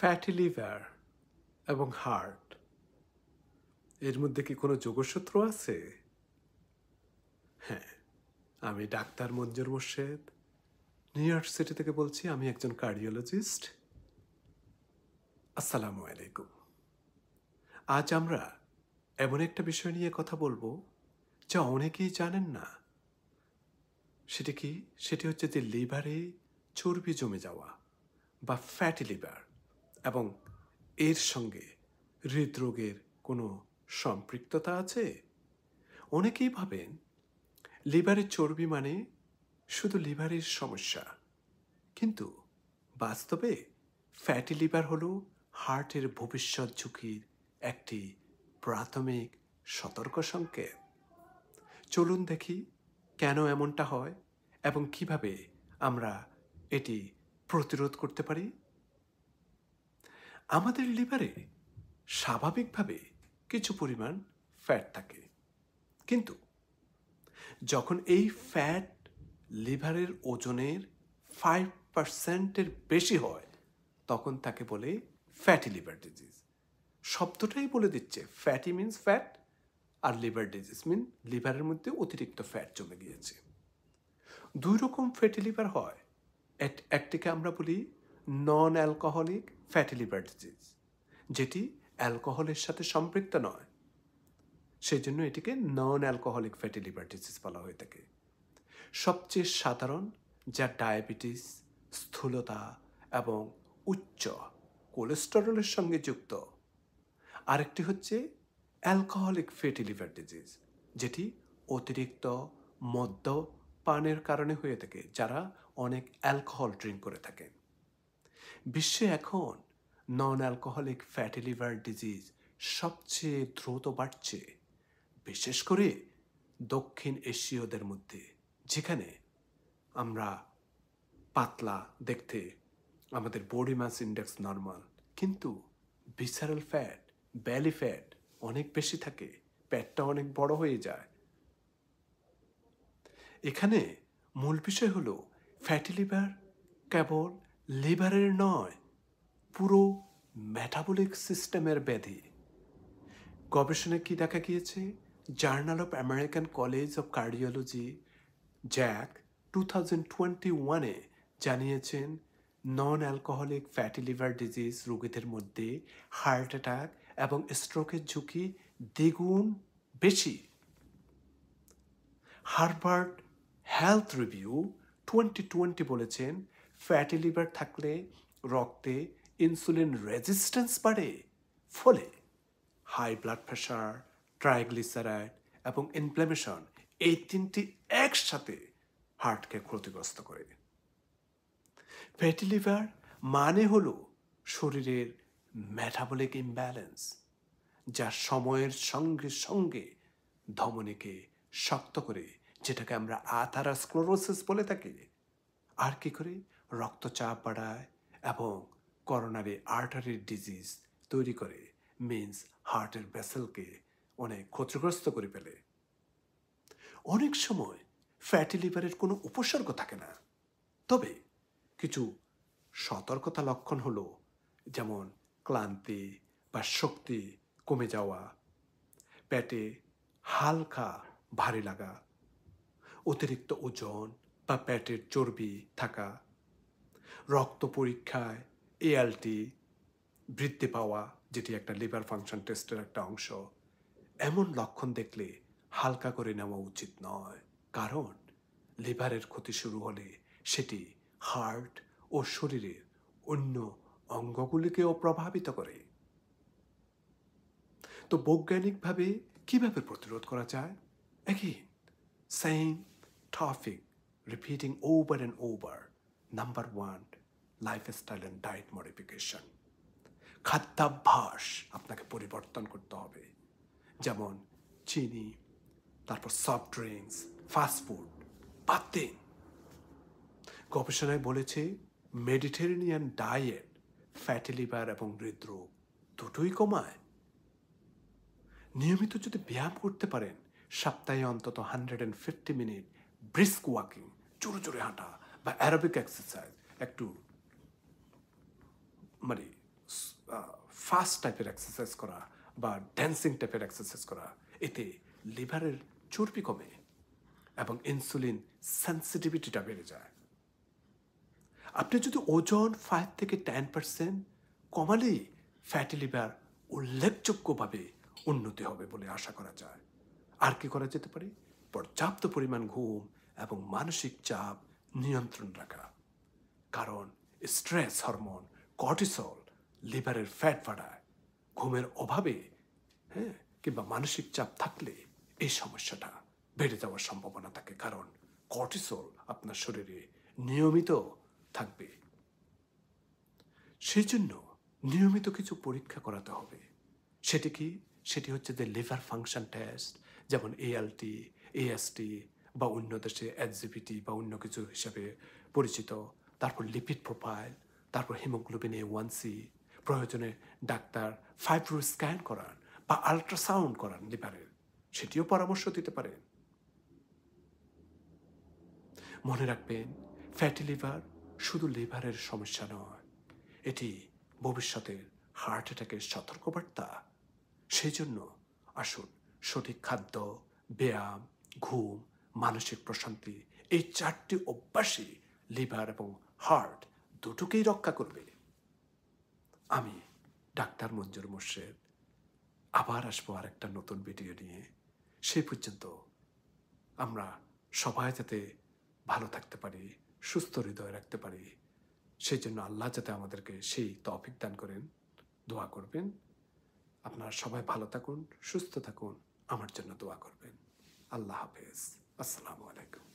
Fatty liver এবং heart এর মধ্যে কি কোনো যোগসূত্র আছে? হ্যাঁ, আমি ডাক্তার মঞ্জুর মোর্শেদ নিউ ইয়র্ক সিটি থেকে বলছি। আমি একজন কার্ডিওলজিস্ট। আসসালামু আলাইকুম। আজ আমরা এমন একটা বিষয় নিয়ে কথা বলবো যা অনেকেই জানেন না। সেটি হচ্ছে যে লিভারে চর্বি জমে যাওয়া বা ফ্যাটি লিভার এবং এর সঙ্গে হৃদরোগের কোনো সম্পৃক্ততা আছে। অনেকেই ভাবেন লিভারের চর্বি মানে শুধু লিভারের সমস্যা, কিন্তু বাস্তবে ফ্যাটি লিভার হলো হার্টের ভবিষ্যৎ ঝুঁকির একটি প্রাথমিক সতর্ক সংকেত। চলুন দেখি কেন এমনটা হয় এবং কিভাবে আমরা এটি প্রতিরোধ করতে পারি। আমাদের লিভারে স্বাভাবিকভাবে কিছু পরিমাণ ফ্যাট থাকে, কিন্তু যখন এই ফ্যাট লিভারের ওজনের 5%-এর বেশি হয় তখন তাকে বলে ফ্যাটি লিভার ডিজিজ। শব্দটাই বলে দিচ্ছে, ফ্যাটি মিন্স ফ্যাট আর লিভার ডিজিজ মিন লিভারের মধ্যে অতিরিক্ত ফ্যাট জমে গিয়েছে। দুই রকম ফ্যাটি লিভার হয়। একটিকে আমরা বলি নন অ্যালকোহলিক ফ্যাটি লিভার ডিজিজ, যেটি অ্যালকোহলের সাথে সম্পৃক্ত নয়, সেই জন্য এটিকে নন অ্যালকোহলিক ফ্যাটি লিভার ডিজিজ বলা হয়ে থাকে। সবচেয়ে সাধারণ, যা ডায়াবেটিস, স্থূলতা এবং উচ্চ কোলেস্টেরলের সঙ্গে যুক্ত। আরেকটি হচ্ছে অ্যালকোহলিক ফ্যাটি লিভার ডিজিজ, যেটি অতিরিক্ত মদ্যপানের কারণে হয়ে থাকে, যারা অনেক অ্যালকোহল ড্রিঙ্ক করে থাকেন। বিশ্বে এখন নন অ্যালকোহলিক ফ্যাটি লিভার ডিজিজ সবচেয়ে দ্রুত বাড়ছে, বিশেষ করে দক্ষিণ এশীয়দের মধ্যে, যেখানে আমরা পাতলা দেখতে, আমাদের বডি মাস ইন্ডেক্স নর্মাল, কিন্তু ভিসারাল ফ্যাট, বেলি ফ্যাট অনেক বেশি থাকে, পেটটা অনেক বড় হয়ে যায়। এখানে মূল বিষয় হলো ফ্যাটি লিভার কেবল লিভারের নয়, পুরো মেটাবলিক সিস্টেমের ব্যাধি। গবেষণায় কি দেখা গিয়েছে? Journal of American college of cardiology JACC 2021-এ জানিয়েছেন non alcoholic fatty liver disease রোগীদের মধ্যে হার্ট অ্যাটাক এবং স্ট্রোকের ঝুঁকি দ্বিগুণ বেশি। হার্ভার্ড হেলথ রিভিউ 2020 বলেছেন ফ্যাটি লিভার থাকলে রক্তে ইনসুলিন রেজিস্ট্যান্স বাড়ে, ফলে হাই ব্লাড প্রেশার, ট্রাইগ্লিসারাইড এবং ইনফ্ল্যামেশন, এই তিনটি একসাথে হার্টকে ক্ষতিগ্রস্ত করে। ফ্যাটি লিভার মানে হলো শরীরের মেটাবলিক ইমব্যালেন্স, যা সময়ের সঙ্গে সঙ্গে ধমনীকে শক্ত করে, যেটাকে আমরা আথারাস্ক্লেরোসিস বলে থাকি। আর কি করে? রক্তচাপ বাড়ায় এবং করোনারি আর্টারি ডিজিজ তৈরি করে, মিন্স হার্টের ভেসেলকে অনেক ক্ষতিগ্রস্ত করে ফেলে। অনেক সময় ফ্যাটি লিভারের কোনো উপসর্গ থাকে না, তবে কিছু সতর্কতা লক্ষণ হলো, যেমন ক্লান্তি বা শক্তি কমে যাওয়া, পেটে হালকা ভারী লাগা, অতিরিক্ত ওজন বা পেটের চর্বি থাকা, রক্ত পরীক্ষায় এএলটি বৃদ্ধি পাওয়া, যেটি একটা লিভার ফাংশন টেস্টের একটা অংশ। এমন লক্ষণ দেখলে হালকা করে নেওয়া উচিত নয়, কারণ লিভারের ক্ষতি শুরু হলে সেটি হার্ট ও শরীরের অন্য অঙ্গগুলিকেও প্রভাবিত করে। তো বৈজ্ঞানিকভাবে কিভাবে প্রতিরোধ করা যায়? Again, same topic, repeating over and over. Number 1, lifestyle and diet modification. খাদ্যাভ্যাস আপনাকে পরিবর্তন করতে হবে, যেমন চিনি, তারপর সফট ড্রিঙ্কস, ফাস্টফুড বাদ দিন। গবেষণায় বলেছে মেডিটেরেনিয়ান ডায়েট ফ্যাটি লিভার এবং হৃদরোগ দুটোই কমায়। নিয়মিত যদি ব্যায়াম করতে পারেন, সপ্তাহে অন্তত 150 মিনিট ব্রিস্ক ওয়াকিং, জোরে জোরে হাঁটা বা অ্যারোবিক এক্সারসাইজ, একটু ফাস্ট টাইপের এক্সারসাইজ করা বা ড্যান্সিং টাইপের এক্সারসাইজ করা, এতে লিভারের চর্বি কমে এবং ইনসুলিন সেন্সিটিভিটিটা বেড়ে যায়। আপনি যদি ওজন 5 থেকে 10% কমালেই ফ্যাটি লিভার উল্লেখযোগ্যভাবে উন্নতি হবে বলে আশা করা যায়। আর কি করা যেতে পারে? পর্যাপ্ত পরিমাণ ঘুম এবং মানসিক চাপ নিয়ন্ত্রণ রাখা। কারণ স্ট্রেস হরমোন কর্টিসল লিভারের ফ্যাট বাড়ায়। ঘুমের অভাবে কিংবা মানসিক চাপ থাকলে এই সমস্যাটা বেড়ে যাওয়ার সম্ভাবনা থাকে, কারণ কর্টিসল আপনার শরীরে নিয়মিত থাকবে। সেই জন্য নিয়মিত কিছু পরীক্ষা করাতে হবে। সেটি হচ্ছে যে লিভার ফাংশন টেস্ট, যেমন ALT, AST বা অন্য দেশে SGPT বা অন্য কিছু হিসাবে পরিচিত। তারপর লিপিড প্রোফাইল, তারপর হিমোগ্লোবিন A1C, প্রয়োজনে ডাক্তার ফাইব্রো স্ক্যান করান বা আল্ট্রাসাউন্ড করান লিভারের, সেটিও পরামর্শ দিতে পারেন। মনে রাখবেন, ফ্যাটি লিভার শুধু লিভারের সমস্যা নয়, এটি ভবিষ্যতের হার্ট অ্যাটাকের সতর্কবার্তা। সেই জন্য আসুন সঠিক খাদ্য, ব্যায়াম, ঘুম, মানসিক প্রশান্তি, এই 4টি অভ্যাসই লিভার এবং হার্ট দুটোকেই রক্ষা করবে। আমি ডাক্তার মঞ্জুর মোর্শেদ আবার আসবো আর একটা নতুন ভিডিও নিয়ে। সেই পর্যন্ত আমরা সবাই যাতে ভালো থাকতে পারি, সুস্থ হৃদয় রাখতে পারি, সেই জন্য আল্লাহ যাতে আমাদেরকে সেই তৌফিক দান করেন, দোয়া করবেন। আপনারা সবাই ভালো থাকুন, সুস্থ থাকুন, আমার জন্য দোয়া করবেন। আল্লাহ হাফেজ। আসসালামু আলাইকুম।